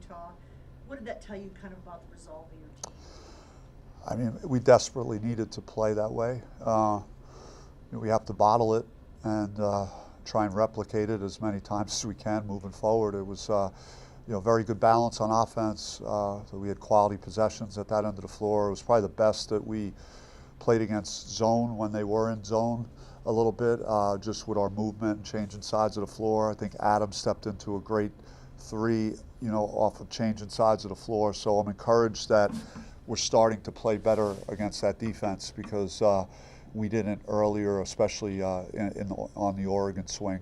Utah. What did that tell you kind of about the resolve of your team? I mean, we desperately needed to play that way. We have to bottle it and try and replicate it as many times as we can moving forward. It was very good balance on offense. So we had quality possessions at that end of the floor. It was probably the best that we played against zone when they were in zone a little bit, just with our movement and changing sides of the floor. I think Adam stepped into a great three, off of changing sides of the floor. So I'm encouraged that we're starting to play better against that defense because we didn't earlier, especially on the Oregon swing.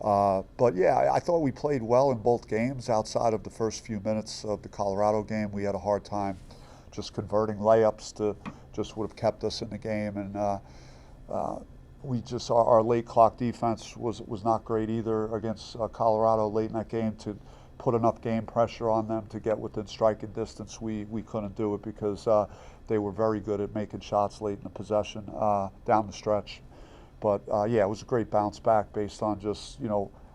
But yeah, I thought we played well in both games. Outside of the first few minutes of the Colorado game, we had a hard time just converting layups to just would have kept us in the game. And our late clock defense was not great either against Colorado late in that game to put enough game pressure on them to get within striking distance. We couldn't do it because they were very good at making shots late in the possession down the stretch. But yeah, it was a great bounce back based on just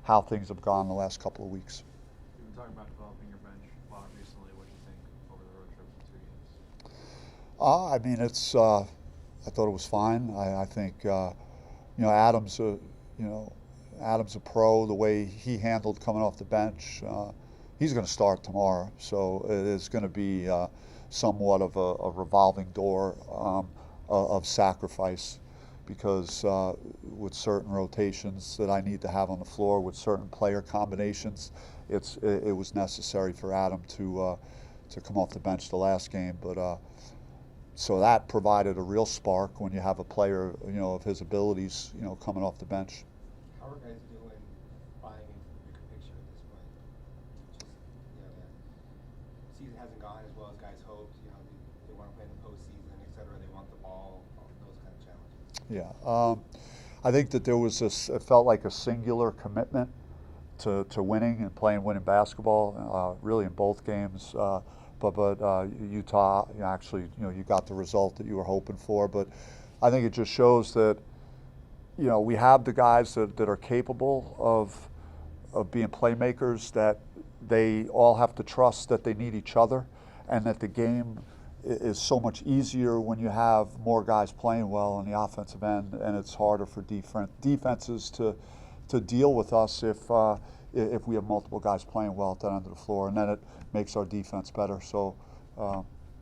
how things have gone the last couple of weeks. You've been talking about developing your bench a lot recently. What do you think over the road trip in 2 games? I mean, I thought it was fine. I think Adam's a pro. The way he handled coming off the bench, he's going to start tomorrow. So it is going to be somewhat of a revolving door of sacrifice, because with certain rotations that I need to have on the floor, with certain player combinations, it was necessary for Adam to come off the bench the last game. But so that provided a real spark when you have a player of his abilities coming off the bench. How are guys doing buying into the bigger picture at this point? The season hasn't gone as well as guys hoped. They want to play in the postseason, et cetera. They want the ball, all those kind of challenges. Yeah, I think that there was it felt like a singular commitment to winning and playing winning basketball, really in both games. But Utah, actually, you got the result that you were hoping for. But I think it just shows that we have the guys that are capable of being playmakers, that they all have to trust that they need each other, and that the game is so much easier when you have more guys playing well on the offensive end, and it's harder for defenses to deal with us if we have multiple guys playing well at that end of the floor, and then it makes our defense better. So,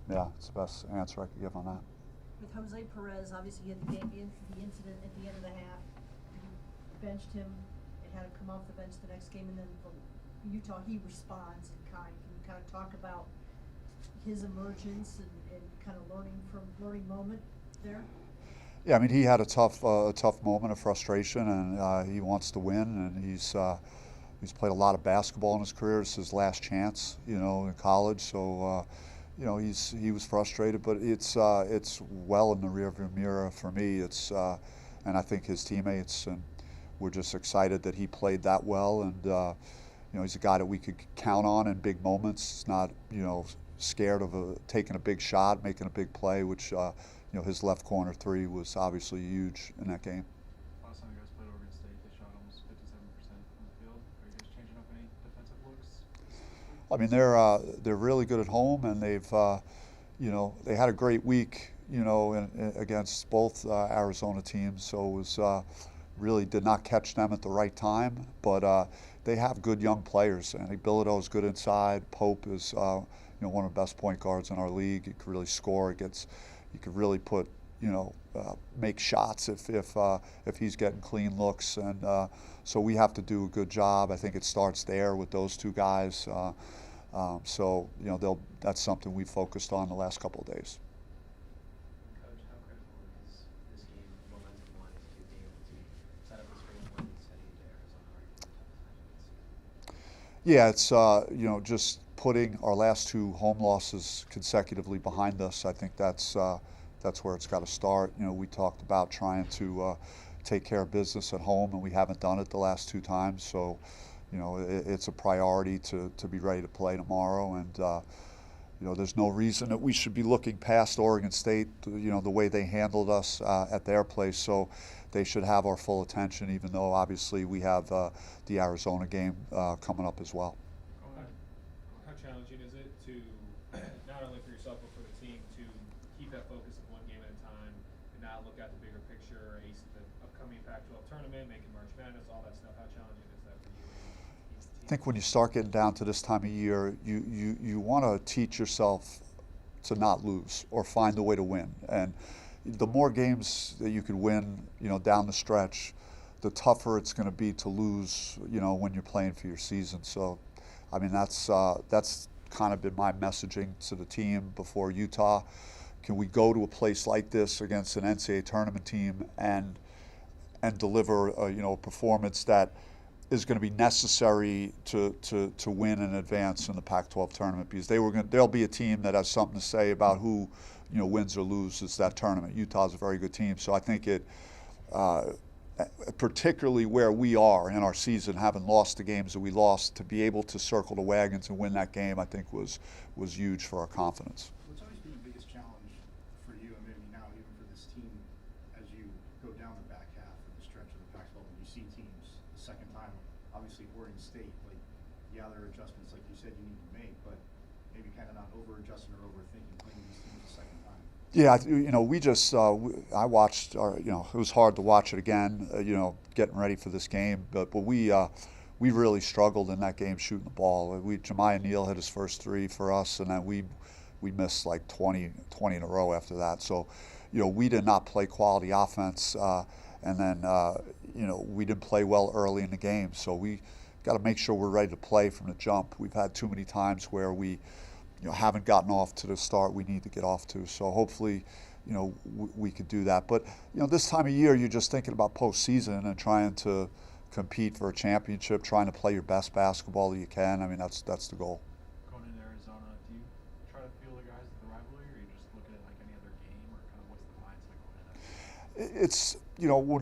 yeah, it's the best answer I could give on that. With Jose Perez, obviously he had the incident at the end of the half. You benched him and had him come off the bench the next game, and then for Utah he responds in kind. Can you kind of talk about his emergence and kind of learning moment there? Yeah, I mean, he had a tough moment of frustration, and he wants to win, and he's played a lot of basketball in his career. It's his last chance, in college. So, he was frustrated, but it's well in the rearview mirror for me. And I think his teammates and we're just excited that he played that well, and he's a guy that we could count on in big moments. He's not, scared of taking a big shot, making a big play, which his left corner three was obviously huge in that game. Last time you guys played Oregon State, they shot almost 57% from the field. Are you guys changing up any defensive looks? I mean, they're really good at home, and they've they had a great week against both Arizona teams. So it was really did not catch them at the right time, but they have good young players. And Bilodeau is good inside. Pope is one of the best point guards in our league. He can really score. He could really put make shots if he's getting clean looks, and so we have to do a good job. I think it starts there with those two guys. So that's something we focused on the last couple of days. Coach, how critical is this game momentum-wise to be able to set up a string of wins heading into Arizona? Yeah, it's just putting our last two home losses consecutively behind us. I think that's where it's got to start. We talked about trying to take care of business at home, and we haven't done it the last two times. So, it's a priority to be ready to play tomorrow. And there's no reason that we should be looking past Oregon State. The way they handled us at their place. So they should have our full attention, even though obviously we have the Arizona game coming up as well. Coach, challenging is it to, not only for yourself but for the team, to keep that focus of one game at a time and not look at the bigger picture, ace the upcoming Pac-12 tournament, making March Madness, all that stuff? How challenging is that for you? I think when you start getting down to this time of year, you want to teach yourself to not lose or find a way to win. And the more games that you could win, down the stretch, the tougher it's going to be to lose, when you're playing for your season. So, I mean, that's kind of been my messaging to the team before Utah. Can we go to a place like this against an NCAA tournament team and deliver a performance that is going to be necessary to win and advance in the Pac-12 tournament, because there'll be a team that has something to say about who wins or loses that tournament. Utah's a very good team, so I think it, particularly where we are in our season, having lost the games that we lost, to be able to circle the wagons and win that game, I think was huge for our confidence. What's always been the biggest challenge for you, and maybe now even for this team, as you go down the back half of the stretch of the Pac-12 and you see teams the second time, obviously Oregon State, like, yeah, there are adjustments like you said you need to make, but maybe kind of not over-adjusting or overthinking playing these teams the second time. Yeah, we just, I watched, it was hard to watch it again, getting ready for this game, but we really struggled in that game shooting the ball. Jemiah Neal hit his first three for us, and then we missed like 20 in a row after that. So, we did not play quality offense, and then, we didn't play well early in the game. So we got to make sure we're ready to play from the jump. We've had too many times where we haven't gotten off to the start we need to get off to. So hopefully, we could do that. But, this time of year, you're just thinking about postseason and trying to compete for a championship, trying to play your best basketball that you can. I mean, that's the goal. Going into Arizona, do you try to feel the guys at the rivalry, or you just look at it like any other game, or kind of what's the mindset going into it? It's,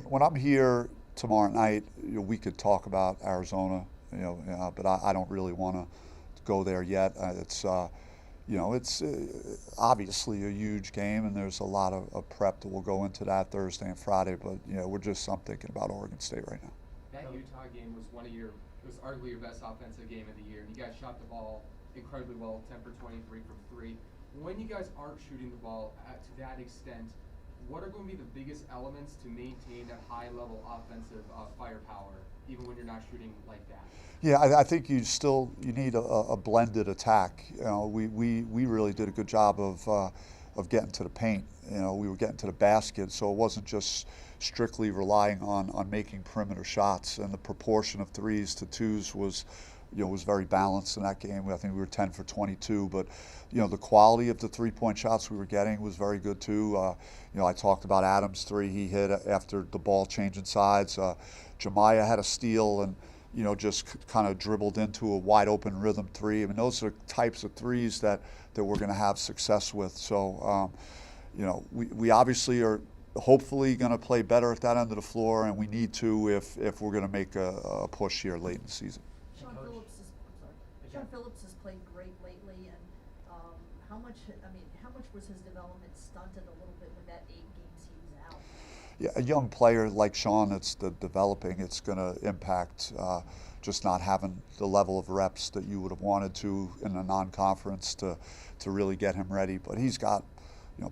when I'm here tomorrow night, we could talk about Arizona, but I don't really want to go there yet. It's obviously a huge game, and there's a lot of prep that will go into that Thursday and Friday. But I'm thinking about Oregon State right now. That Utah game was it was arguably your best offensive game of the year. You guys shot the ball incredibly well, 10 for 23 from three. When you guys aren't shooting the ball to that extent, what are going to be the biggest elements to maintain that high-level offensive firepower, even when you're not shooting like that? Yeah, I think you need a blended attack. We really did a good job of getting to the paint. We were getting to the basket, so it wasn't just strictly relying on making perimeter shots. And the proportion of threes to twos was very balanced in that game. I think we were 10 for 22, but the quality of the three-point shots we were getting was very good too. I talked about Adams' three he hit after the ball changing sides. Jemiah had a steal and just kind of dribbled into a wide open rhythm three. I mean, those are types of threes that we're going to have success with. So, we obviously are hopefully going to play better at that end of the floor, and we need to if we're going to make a push here late in the season. Sean Phillips has played great lately, and how much was his development stunted a little bit with that 8 games he was out? Yeah, a young player like Sean that's developing, it's going to impact just not having the level of reps that you would have wanted to in a non-conference to really get him ready. But he's got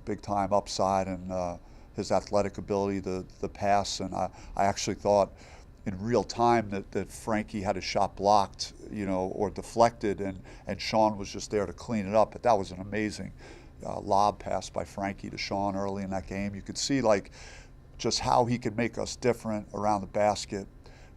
big time upside, and his athletic ability, the pass, and I actually thought in real time that Frankie had a shot blocked, or deflected, and Sean was just there to clean it up. But that was an amazing lob pass by Frankie to Sean early in that game. You could see just how he could make us different around the basket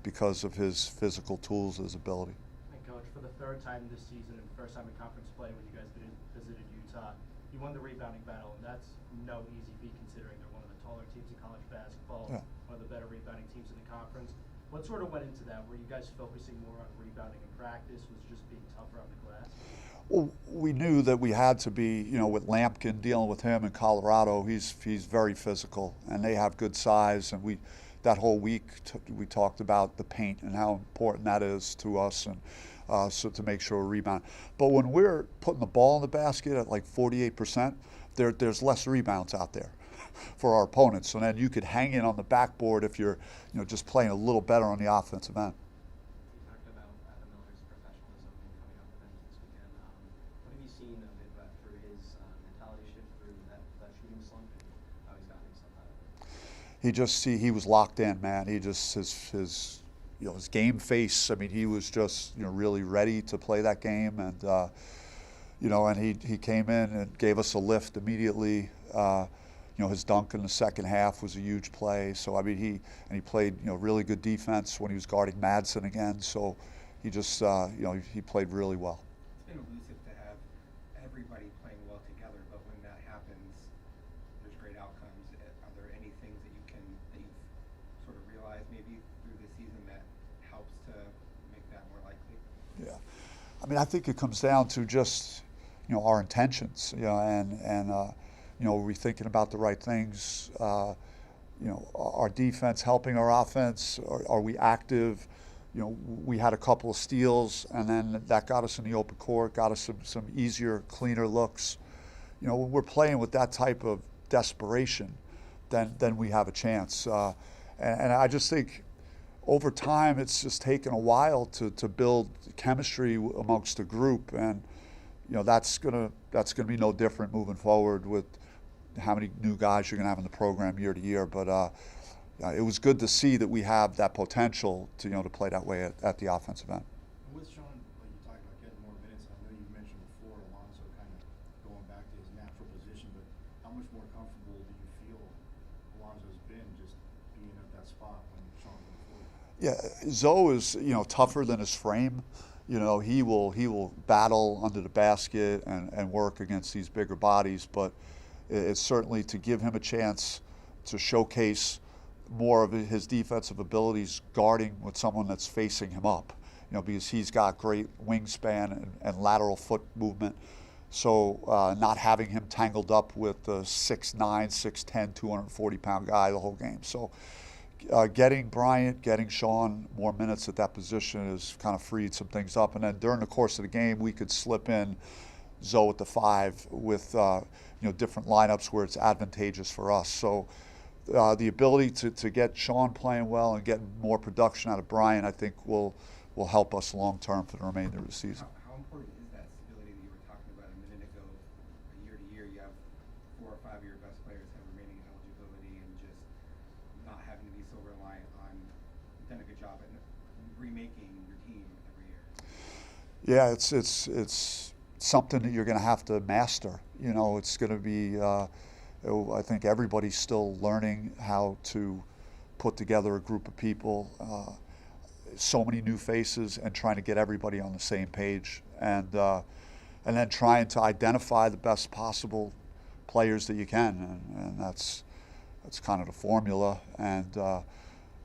because of his physical tools, his ability. And Coach, for the 3rd time this season and first time in conference play when you guys visited Utah, you won the rebounding battle, and that's no easy feat considering they're one of the taller teams in college basketball, Yeah. one of the better rebounding teams in the conference. What sort of went into that? Were you guys focusing more on rebounding in practice? Was it just being tougher on the glass? Well, we knew that we had to be, with Lampkin, dealing with him in Colorado, he's very physical, and they have good size. And that whole week we talked about the paint and how important that is to us, and so to make sure we rebound. But when we're putting the ball in the basket at like 48%, there's less rebounds out there for our opponents. And then you could hang in on the backboard if you're, just playing a little better on the offensive end. You talked about Adam Miller's professionalism coming up with him this weekend. seen a bit about through his mentality shift through that shooting slump and how he's gotten himself out of it? He was locked in, man. He just his his game face. I mean, he was just really ready to play that game, and and he came in and gave us a lift immediately. His dunk in the second half was a huge play. So I mean, he played really good defense when he was guarding Madsen again. So he just he played really well. It's been elusive to have everybody playing well together, but when that happens, there's great outcomes. Are there any things that you've sort of realized maybe through this season that helps to make that more likely? Yeah, I mean, I think it comes down to just our intentions, and are we thinking about the right things? Our defense helping our offense? Are we active? We had a couple of steals, and then that got us in the open court, got us some easier, cleaner looks. When we're playing with that type of desperation, then we have a chance. And I just think over time, it's just taken a while to build chemistry amongst the group, and that's gonna be no different moving forward with how many new guys you're gonna have in the program year to year. But it was good to see that we have that potential to to play that way at the offensive end. With Sean, like you talked about getting more minutes, I know you mentioned before Alonzo kind of going back to his natural position, but how much more comfortable do you feel Alonzo's been just being at that spot when Sean's on the floor? Yeah, Zoe is tougher than his frame. He will battle under the basket and work against these bigger bodies, but it's certainly to give him a chance to showcase more of his defensive abilities guarding with someone that's facing him up, because he's got great wingspan and lateral foot movement. So not having him tangled up with the 6'9", 6'10", 240-pound guy the whole game. So getting Bryant, getting Sean more minutes at that position has kind of freed some things up. And then during the course of the game, we could slip in Zoe at the 5 with different lineups where it's advantageous for us. So the ability to get Sean playing well and getting more production out of Bryant, I think will help us long term for the remainder of the season. How important is that stability that you were talking about a minute ago? Year to year, you have 4 or 5 of your best players have remaining eligibility, and just not having to be so reliant on. You've done a good job at remaking your team every year. Yeah, it's something that you're going to have to master. It's going to be. I think everybody's still learning how to put together a group of people, so many new faces, and trying to get everybody on the same page, and then trying to identify the best possible players that you can, and that's kind of the formula. And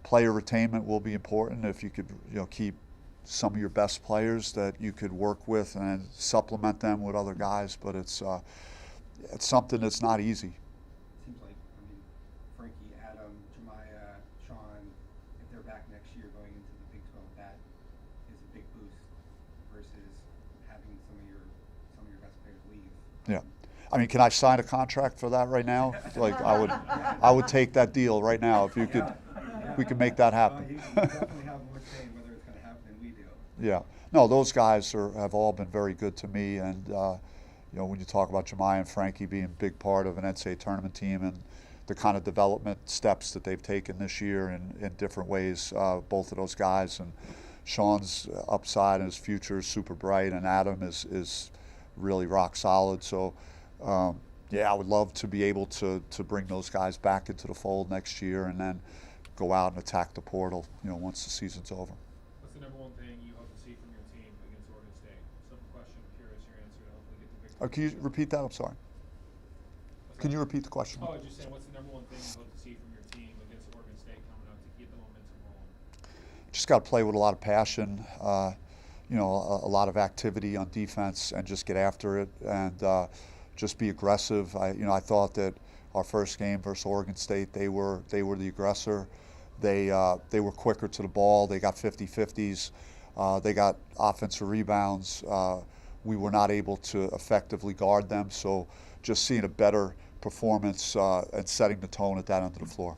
player retainment will be important. If you could keep some of your best players that you could work with and supplement them with other guys, but it's something that's not easy. Seems like, Frankie, Adam, Jemiah, Sean, if they're back next year going into the Big 12, that is a big boost versus having some of your best players leave. Yeah. I mean, can I sign a contract for that right now? Like, I would take that deal right now if you could. We could make that happen. You definitely have more say in whether it's going to happen than we do. Yeah. No, those guys have all been very good to me, and when you talk about Jemiah and Frankie being a big part of an NCAA tournament team and the kind of development steps that they've taken this year in different ways, both of those guys, and Sean's upside and his future is super bright, and Adam is really rock solid. So, I would love to be able to bring those guys back into the fold next year, and then go out and attack the portal, once the season's over. What's the number one thing you hope to see from your team against Oregon State? Simple question, curious your answer to hopefully get the victory. Can you repeat that? I'm sorry. Can you repeat the question? Oh, I was just saying, what's the number one thing you hope to see from your team against Oregon State coming up to keep the momentum rolling? Just got to play with a lot of passion, a lot of activity on defense, and just get after it, and just be aggressive. I thought that our first game versus Oregon State, they were the aggressor. They were quicker to the ball. They got 50-50s. They got offensive rebounds. We were not able to effectively guard them. So just seeing a better performance and setting the tone at that end of the floor.